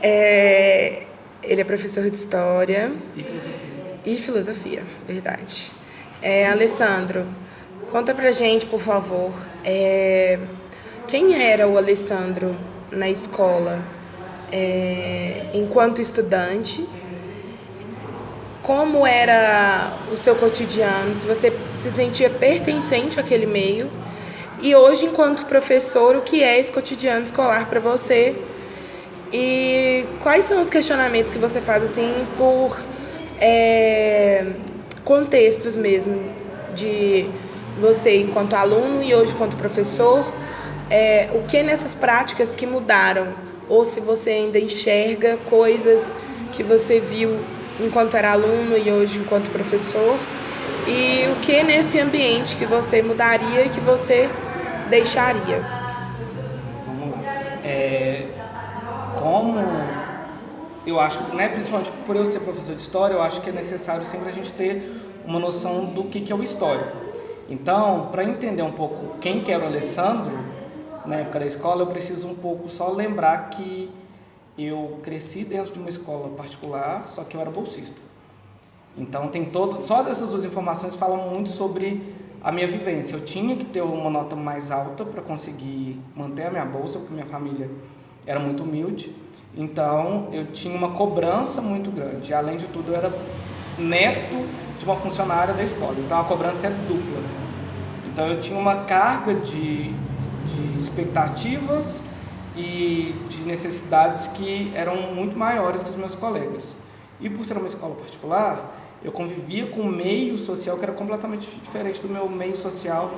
É, ele é professor de História E filosofia. e Filosofia, verdade. Alessandro, conta pra gente, por favor, quem era o Alessandro na escola enquanto estudante? Como era o seu cotidiano? Se você se sentia pertencente àquele meio? E hoje, enquanto professor, o que é esse cotidiano escolar para você? E quais são os questionamentos que você faz assim por contextos mesmo de você enquanto aluno e hoje enquanto professor? O que nessas práticas que mudaram? Ou se você ainda enxerga coisas que você viu enquanto era aluno e hoje enquanto professor? E o que nesse ambiente que você mudaria e que você deixaria? Vamos lá. Como eu acho que, né, principalmente por eu ser professor de história, eu acho que é necessário sempre a gente ter uma noção do que é o histórico. Então, para entender um pouco quem que era o Alessandro na época da escola, eu preciso um pouco só lembrar que eu cresci dentro de uma escola particular, só que eu era bolsista. Então tem todo, só dessas duas informações falam muito sobre a minha vivência. Eu tinha que ter uma nota mais alta para conseguir manter a minha bolsa, porque minha família era muito humilde. Então eu tinha uma cobrança muito grande. Além de tudo, eu era neto de uma funcionária da escola. Então a cobrança é dupla. Então eu tinha uma carga de expectativas e de necessidades que eram muito maiores que os meus colegas. E por ser uma escola particular, eu convivia com um meio social que era completamente diferente do meu meio social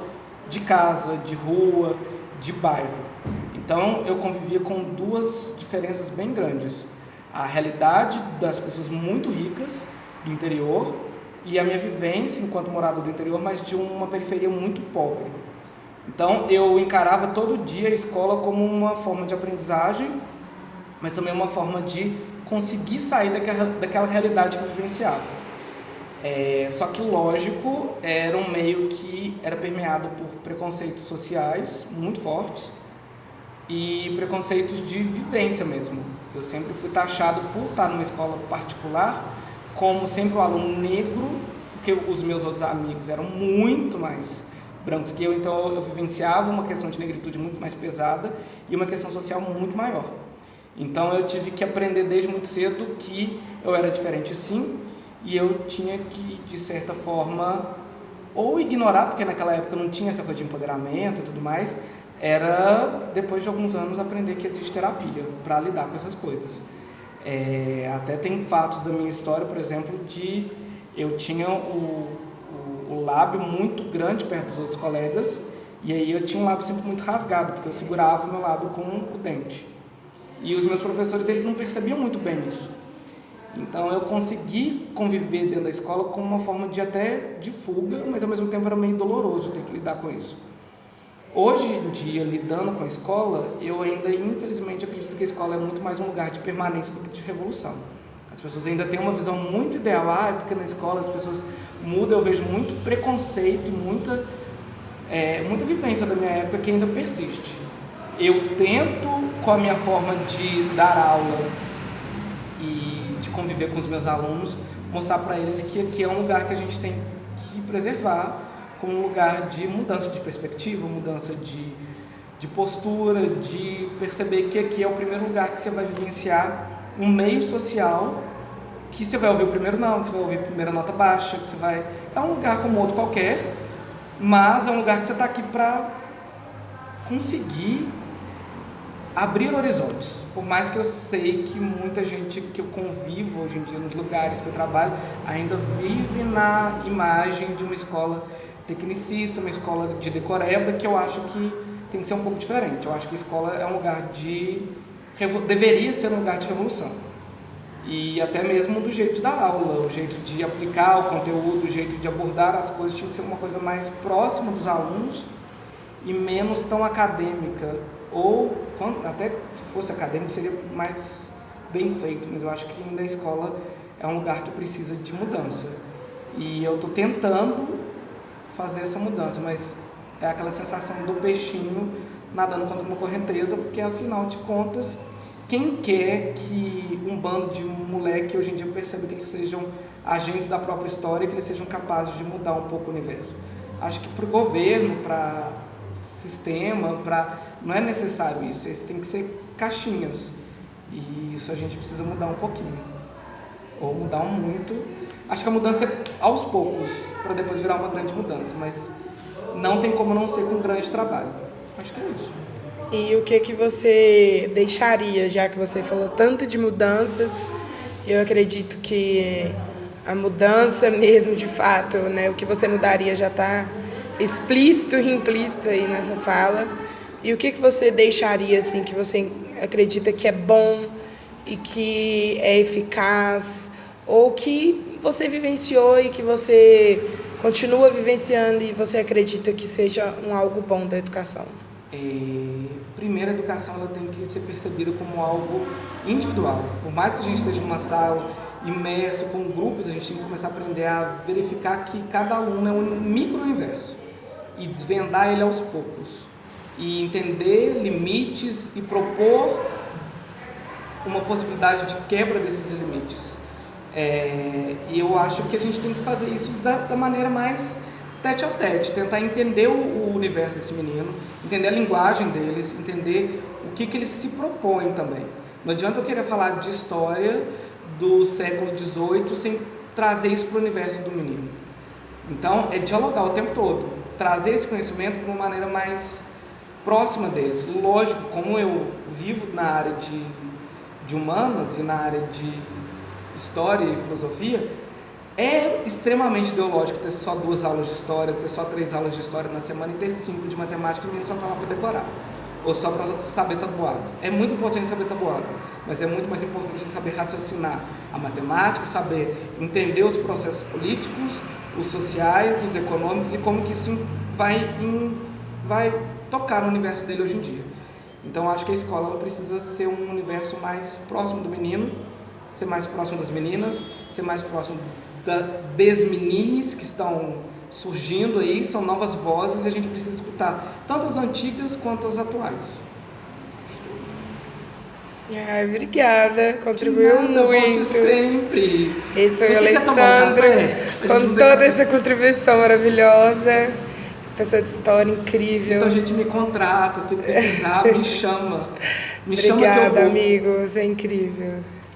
de casa, de rua, de bairro. Então eu convivia com duas diferenças bem grandes. A realidade das pessoas muito ricas do interior e a minha vivência enquanto morador do interior, mas de uma periferia muito pobre. Então eu encarava todo dia a escola como uma forma de aprendizagem, mas também uma forma de conseguir sair daquela realidade que eu vivenciava. Só que, lógico, era um meio que era permeado por preconceitos sociais muito fortes e preconceitos de vivência mesmo. Eu sempre fui taxado por estar numa escola particular como sempre um aluno negro, porque os meus outros amigos eram muito mais brancos que eu, então eu vivenciava uma questão de negritude muito mais pesada e uma questão social muito maior. Então eu tive que aprender desde muito cedo que eu era diferente sim, e eu tinha que, de certa forma, ou ignorar, porque naquela época não tinha essa coisa de empoderamento e tudo mais, era, depois de alguns anos, aprender que existe terapia para lidar com essas coisas. Até tem fatos da minha história, por exemplo, de eu tinha o lábio muito grande perto dos outros colegas, e aí eu tinha um lábio sempre muito rasgado, porque eu segurava o meu lábio com o dente. E os meus professores, eles não percebiam muito bem isso. Então eu consegui conviver dentro da escola como uma forma de até de fuga, mas ao mesmo tempo era meio doloroso ter que lidar com isso. Hoje em dia, lidando com a escola, eu ainda infelizmente acredito que a escola é muito mais um lugar de permanência do que de revolução. As pessoas ainda têm uma visão muito ideal, porque na escola as pessoas mudam, eu vejo muito preconceito, muita vivência da minha época que ainda persiste. Eu tento, com a minha forma de dar aula e de conviver com os meus alunos, mostrar para eles que aqui é um lugar que a gente tem que preservar como um lugar de mudança de perspectiva, mudança de postura, de perceber que aqui é o primeiro lugar que você vai vivenciar um meio social que você vai ouvir o primeiro não, que você vai ouvir a primeira nota baixa, que você vai... É um lugar como outro qualquer, mas é um lugar que você está aqui para conseguir abrir horizontes. Por mais que eu sei que muita gente que eu convivo hoje em dia nos lugares que eu trabalho ainda vive na imagem de uma escola tecnicista, uma escola de decoreba, que eu acho que tem que ser um pouco diferente. Eu acho que a escola é um lugar deveria ser um lugar de revolução. E até mesmo do jeito de dar aula, o jeito de aplicar o conteúdo, o jeito de abordar as coisas tinha que ser uma coisa mais próxima dos alunos e menos tão acadêmica, ou até se fosse acadêmico seria mais bem feito, mas eu acho que ainda a escola é um lugar que precisa de mudança. E eu estou tentando fazer essa mudança, mas é aquela sensação do peixinho nadando contra uma correnteza, porque afinal de contas quem quer que um bando de moleque hoje em dia perceba que eles sejam agentes da própria história, que eles sejam capazes de mudar um pouco o universo? Acho que para o governo, para sistema, não é necessário isso. Esses tem que ser caixinhas. E isso a gente precisa mudar um pouquinho. Ou mudar muito. Acho que a mudança é aos poucos, para depois virar uma grande mudança. Mas não tem como não ser com um grande trabalho. Acho que é isso. E o que você deixaria, já que você falou tanto de mudanças? Eu acredito que a mudança mesmo, de fato, né, o que você mudaria já está explícito e implícito aí nessa fala. E o que você deixaria, assim, que você acredita que é bom e que é eficaz, ou que você vivenciou e que você continua vivenciando e você acredita que seja algo bom da educação? Primeiro, a educação ela tem que ser percebida como algo individual. Por mais que a gente esteja numa sala, imerso com grupos, a gente tem que começar a aprender a verificar que cada aluno é um micro-universo e desvendar ele aos poucos. E entender limites e propor uma possibilidade de quebra desses limites. E eu acho que a gente tem que fazer isso da maneira mais tete a tete, tentar entender o universo desse menino, entender a linguagem deles, entender o que eles se propõem também. Não adianta eu querer falar de história do século XVIII sem trazer isso para o universo do menino. Então, é dialogar o tempo todo, trazer esse conhecimento de uma maneira mais próxima deles. Lógico, como eu vivo na área de humanas e na área de história e filosofia, é extremamente ideológico ter só 2 aulas de história, ter só 3 aulas de história na semana e ter 5 de matemática, o menino só está lá para decorar, ou só para saber tabuada. É muito importante saber tabuada, mas é muito mais importante saber raciocinar a matemática, saber entender os processos políticos, os sociais, os econômicos e como que isso vai tocar no universo dele hoje em dia. Então, acho que a escola ela precisa ser um universo mais próximo do menino, ser mais próximo das meninas, ser mais próximo das menines que estão surgindo aí, são novas vozes e a gente precisa escutar tanto as antigas quanto as atuais. Obrigada, contribuiu muito. Volte sempre. Esse foi o Alessandro, com toda essa contribuição maravilhosa. Professor de história incrível. Então a gente me contrata, se precisar, me chama. Me chama que eu Obrigada, vou. amigos, é incrível.